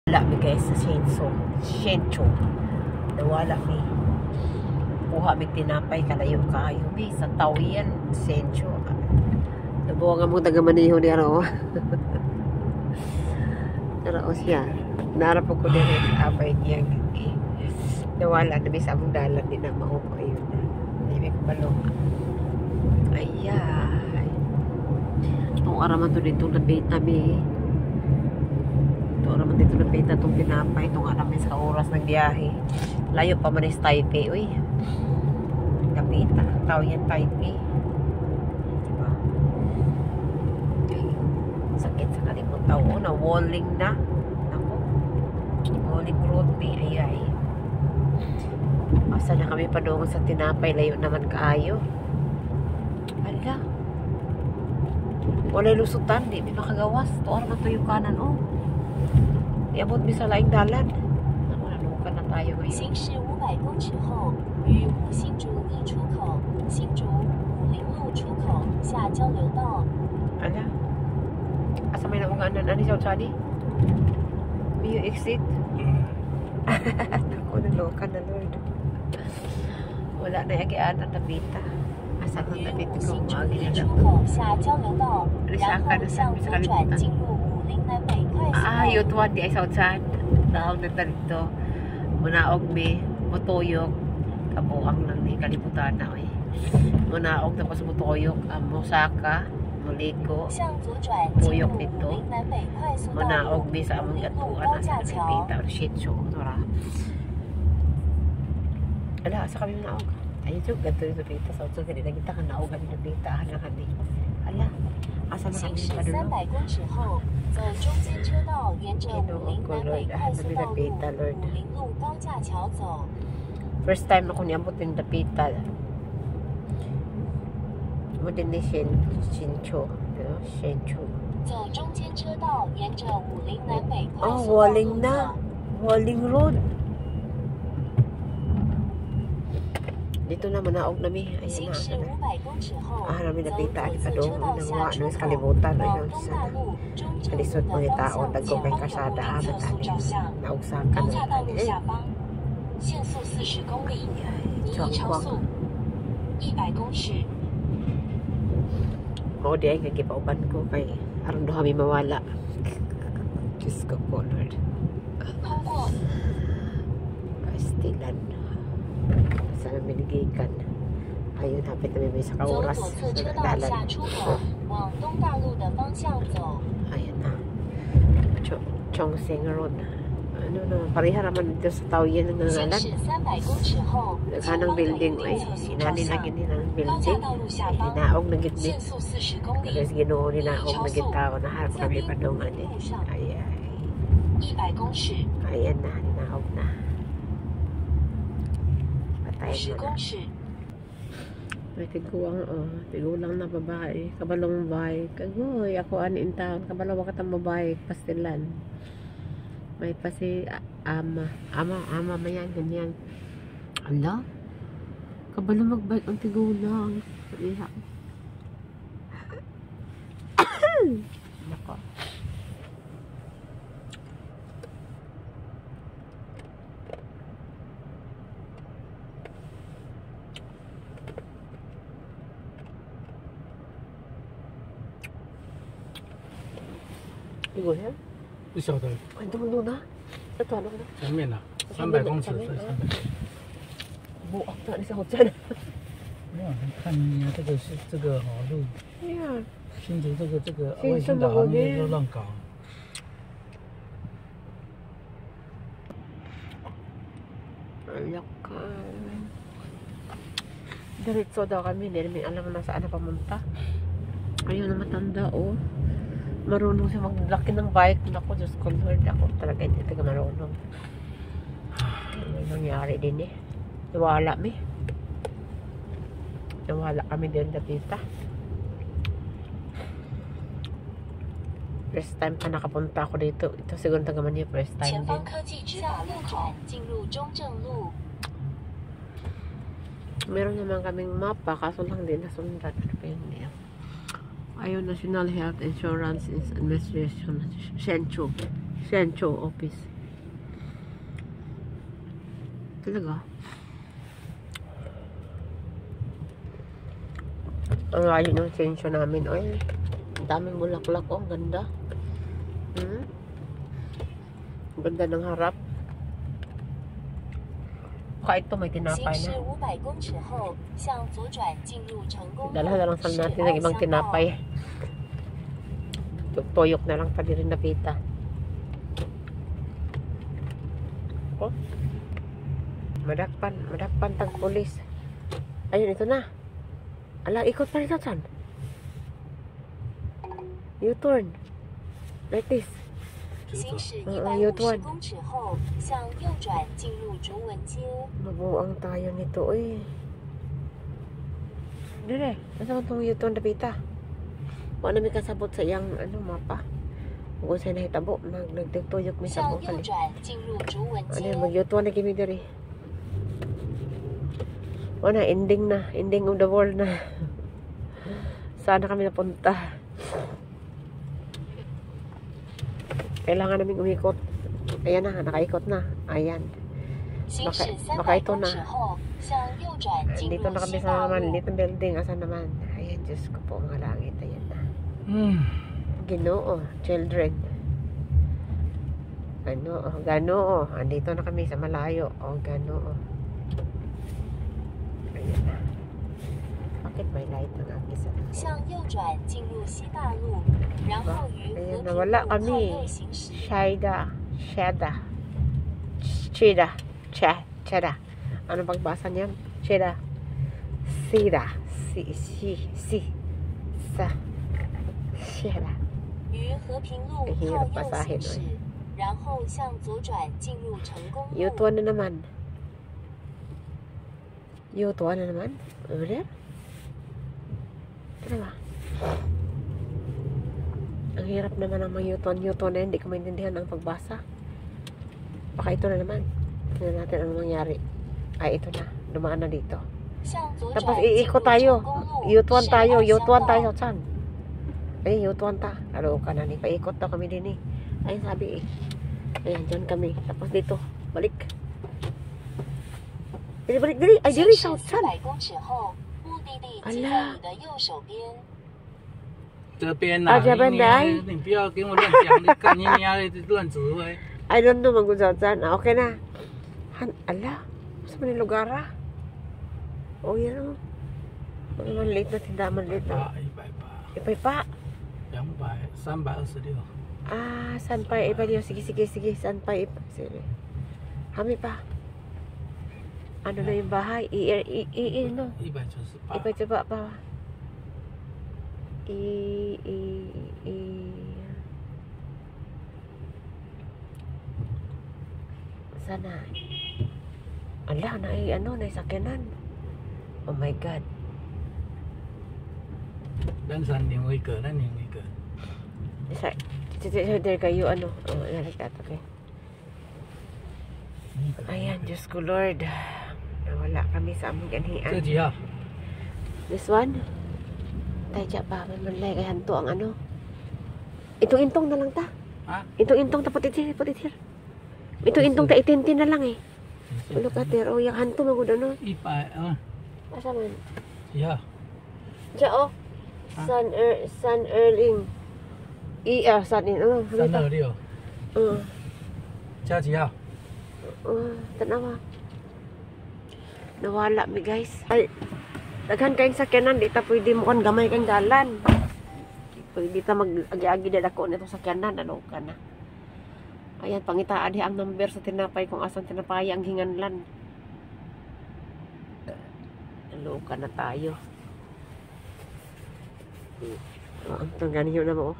Wala mi guys sa Shenzhou. Nawala mi. Kuha mi tinapay kalayo kayo mi sa Taoyuan, Shenzhou. Nabuha nga mo taga-maniho ni Araw. Araw siya. Narap ko din apay niya. Nawala na mi sa among dalan din na maupo yun. Hindi ko balong. Ayay. Itong araman to dito nabita mi. Raman dito na pita itong pinapay itong aramin sa oras ng biyahe layo pa man is Taipei uy kapita Taoyuan Taipei diba sakit sa kalimang tao na walling na ako walling road me ayay asa na kami padungan sa tinapay layo naman kaayo ala wala lusutan di makagawas to araman to yung kanan iabot mi sa laing dalan. Nanukan na tayo ngayon. 行驶500公尺后，于五新竹一出口、新竹武林路出口下交流道。Ala? Asa may naunganan? Ano siya Chani? May you exit? Ako nalukan na Lord. Wala na yagian ang napita. Asa na napita ko umagi na lang. 出口下交流道，然后向左转进入武林南北快速道。 yun tuwan di ay sautsad. Tawag na dito. Munaog mi, mutuyok. Kabuang lang ni kalibutan na eh. Munaog tapos mutuyok. Musaka, muliko. Tuyok dito. Munaog mi sa among gatuan na sa Pipita or Shenzhou. Ala, asa kami munaog? Ayun yung gato yung Pipita. Sautsad ka nila kita ka naog kami na Pipita. Ala kami. Ala. 行驶300公尺后，走中间车道，沿着武林南北快速道路、武林路高架桥走。 First time ako niabot yung Dapita. Mo din ni Shenzhou. 走中间车道，沿着武林南北快速道路走。 Walling na. Walling road. Dito na manaog na mi. Ayun na. Namin napita pa doon. Nawa na sa kalibutan. Ayun sa kalisod mo ni tao. Nagko kay kasada. Amat ani. Naugsakan na. 限速40公里，你已超速100公尺。 Oo, di ay kagipauban ko kay aron do kami mawala. Diyos ko po, Lord. Pastilan. Sana minigikan. Ayun, hapit na may sa kauras. Dalan. Ayun na. Chongseng Road. Ano na, pareha naman dito sa Taoyuan ng nangalan. Naghanang building ay sinani na gini ng building. Hinaog na gini. Kasi ginoo ninaog na gitao na harap kami padungan eh. Ayan na, hinaog na. Patayin mo na. May tigulang na babae. Kabalong babae. Kagoy, ako anin taon. Kabalong wakatang babae. Pastilan. May pa si ama mayan, ganyan. Ala? Kabalo magbike ang tigulang. Iha. Nako. Igo yan? 不晓得， Ay, dulo na. Ito, ano na? 前面呢，300公尺，所以300。 Buak na sa hotel. 没有，看你这个是这个路， Ayan. 新竹这个新外星导航都乱搞。 Alakan. Diretso daw kami. Hindi namin alam na saan na pamunta. Ayun na matanda, oh. Marunong siya maglaki ng bike. Naku, Diyos ko, Lord. Ako talaga hindi taga marunong. Ano nangyari din eh. Nawala mi. Nawala kami din na tita. First time pa nakapunta ako dito. Ito siguro taga Manila. First time din. Meron naman kaming mapa. Kaso lang din nasundan. Ano pa yun niya? Ayaw National Health Insurance Administration Shenzhou Office. talaga. Ang layo ng sensyo namin. Ay, ang daming bulaklak. Oh, ang ganda. Ang ganda ng harap. Kahit ito may tinapay na. Dalahan na lang sana natin ng ibang tinapay. Tuyok na lang pa rin na pita. Oh. Madakpan tag pulis. Ayun, ito na. Ala, ikot pa rin saan? U-turn. Like this. U-turn. Mabuang tayo nito eh. Dire, nasa itong U-turn na pita. Huwag namin kasabot sa iyang mapa. Huwag sa'yo nahitabo. Nagtuyok may sabot pala. Mag-U-turn na kimi dire. O na, ending na. Ending of the world na. Saan na kami napunta? Kailangan namin umikot. Ayan na, nakaikot na. Ayan. Baka ito na. Dito na kami sa maliit na building. Asan naman? Ayan, Diyos ko po. Ang langit. Ayan na. Ginoo. Children. Ganoo. Andito na kami sa malayo. Ganoo. Bakit may light ng agis? Ayan, nawala kami. Cheda. Ano pagbasa niyan? Cheda. Cheda. Hirap pasahin. U-turn na naman. U-turn na naman? Ulit? Ano ba? Ang hirap naman ang mga U-turn na hindi ko maintindihan ang pagbasa. Baka ito na naman. Tignan natin ang mangyari. Ay, ito na. Dumaan na dito. Tapos iikot tayo. U-turn tayo. Saan? Ay, U-turn ta. Lalo ka na. Paikot daw kami din eh. Ay, sabi eh. Ayan, dyan kami. Tapos dito. Balik. Balik. Ay, diri. Saan? Ala. 这边啊，你不要跟我乱讲，你干你娘的乱指挥。 I don't know magudyan. Okay na. Ala. Saan man yung lugar ah? Oh, yan o. Manlit na tinda. Manlit na. Ipay pa. 326. Ah, saan pa? Iba niyo. Sige. Saan pa? Sige. Hami pa. Ano na yung bahay? No? 198. Iba coba pa. Sana. Ala, na sakyanan. Oh my God. Dan sanding wei ke. There kayo like okay. Ayan, Diyos ko Lord. Nawala kami sa aming ganhian. This one? Tayo pa, manlay kay hanto ang Itong-intong na lang ta. Ha? Itong-intong ta putit-hir. Itong-intong ta itintin na lang eh. Look at there. Oh, yung hanto magod Asa man? Yeah. Diya oh. Sun Erling. Sun in. Sun Erling. Jia 几号? Tanawa. Nawala mi guys. Ay, daghan kayong sakyanan, di ta pwede mo kan gamay kang dalan. Pwede ta mag-agi-agi dadako nito sakyanan, ano ka na. Ayan, pangitaan di ang number sa tinapay kung asan tinapay ang hinganlan. Ano ka na tayo. Ang tangganin na mo.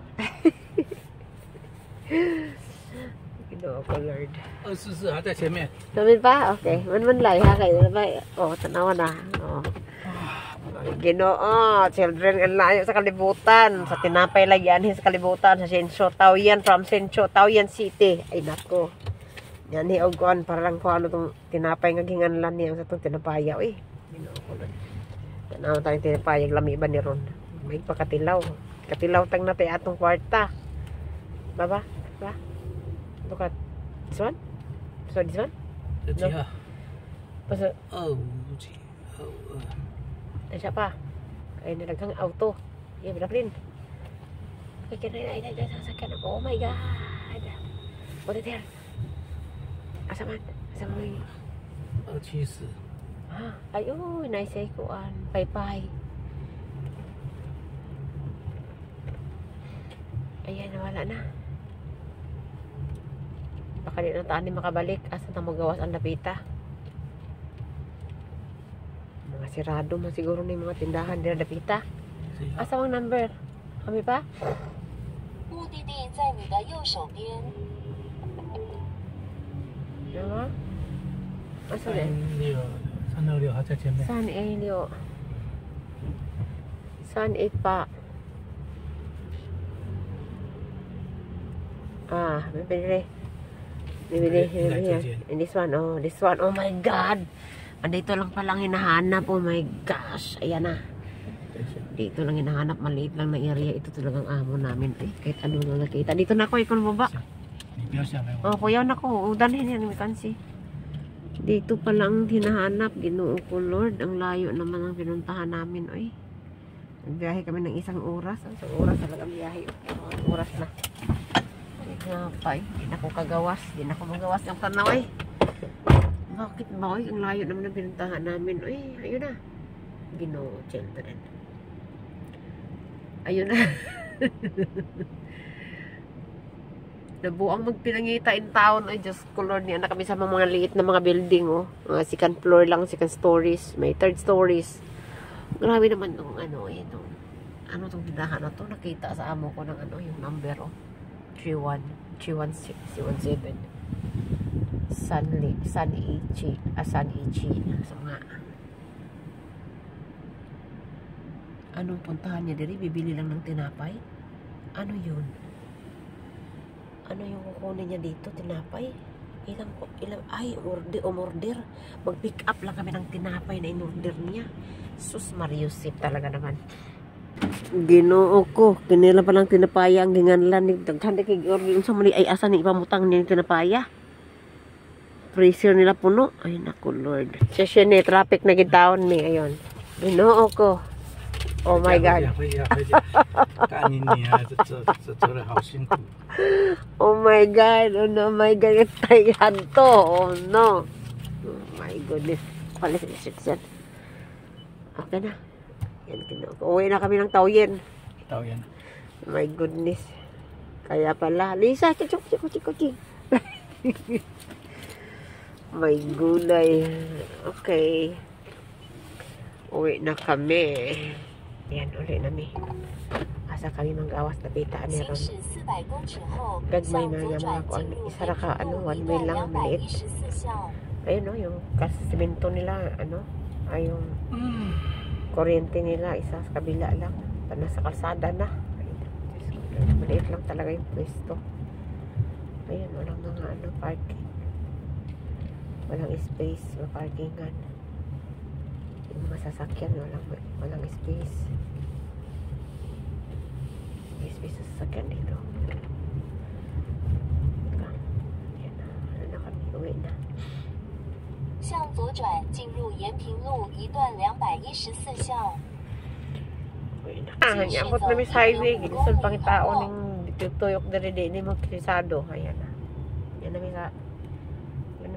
Ginoo ko Lord. 244还在前面。 Namin pa? Okay. Manlay ha kayo na ba? Oh, tanawa na. Oh. Ginoo, children ang layo sa kalibutan. Sa tinapay lagyan sa kalibutan sa Sensho. Taoyuan from Sensho, Taoyuan City. Ay nako. Yan ni Ogon para lang ko ano tong tinapay nga ginganlan niya sa tong tinapayaw eh. Ginoo ko Lord. Tanaw tayong tinapay lami ba ni ron. May pakatilaw. Katilaw tang natay atong kwarta. Baba? Ba? Look at this one? So this one? 这几号？ Basta, 25722。 ay siya pa. Ay nalagang auto. Iya, bilak din. Ay, ay, sasakyan ako. Oh my God. What is there? Asa man? Asa man? 270。 Ay, nice ay kuan. Paypay. Ayan, nawala na. Baka di na taan makabalik. Asa na magawas ang lapita. Mga sirado man siguro na yung mga tindahan di na lapita. Asa ang number? Kami pa? 目的地在你的右手边。 Diba? Asa din? 366还在前面。 Saan Elio? Saan pa? Bibili. And this one, this one. Oh my God! Andito lang palang hinahanap. Oh my gosh! Ayan na. Dito lang hinahanap. Maliit lang na area. Ito talagang amo namin. Kahit ano na nakita. Dito na ako. Ikaw baba. Kuya na ko. Dalhin yan. May kansi. Dito pa lang hinahanap. Ginoo ko, Lord. Ang layo naman ang pinuntahan namin. Nagbiyahe kami ng 1 oras. 1 oras talagang biyahe. 1 oras na. Hindi na ako kagawas. Hindi na ako magawas ng tanaw. Bakit ba? Ang layo naman ang pinuntahan namin. Ayun na. Ginoo, children. Ayun na. Nabuang magpinangita in town. Ay, Diyos ko, Lord. Niya na kami sa mga liit na mga building. Mga second floor lang, second stories. May third stories. Grabe naman nung ano tong tindahan na to. Nakita sa amo ko ng yung number 317 Sanichi sa mga anong puntahan niya diri, bibili lang ng tinapay. Ano yun? Ano yung kukunin niya dito? Tinapay? Umorder. Mag-pick up lang kami ng tinapay na in-order niya. Sus Mariusip talaga naman. Ginoo ko. Kinila pa lang tinapaya ang ginganlan. Daghanda kay order sa mali ay asa ni ipamutang niya yung tinapaya. Freezer nila puno. Ay naku Lord. Siya ni traffic na gitawon ni ayon. Ginoo ko. Oh my God. Oh my God. Oh my God. Tayan to. Oh no. Oh my goodness. Palis yan. Okay na. Uwi na kami ng Taoyen. Oh my goodness. Kaya pala. Lisa, kuchi. May gulay. Okay. Uwi na kami. Yan, uli nami. Asa kami manggawas na pitaan ni Ron. Gagmay na niya mga kuan. Isa ra ka, 1 way lang, maliit. Ayun yung kasimento nila, ay yung kuryente nila, isa sa kabila lang. Nasa kalsada na. Maliit lang talaga yung pwesto. Ayun, walang mga parking. Walang space, maparkingan. Yung mga sasakyan, walang space. May space sa sasakyan dito. Yan na kami, uwi na. 向左转进入延平路一段214巷。 Nyabot na may highway. Ginisod pang tao ng tuyok dari ni magkrisado. Ayan na. Yan na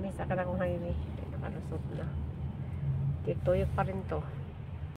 may sa kanang highway. Nakalusot na. Tuyok pa rin to.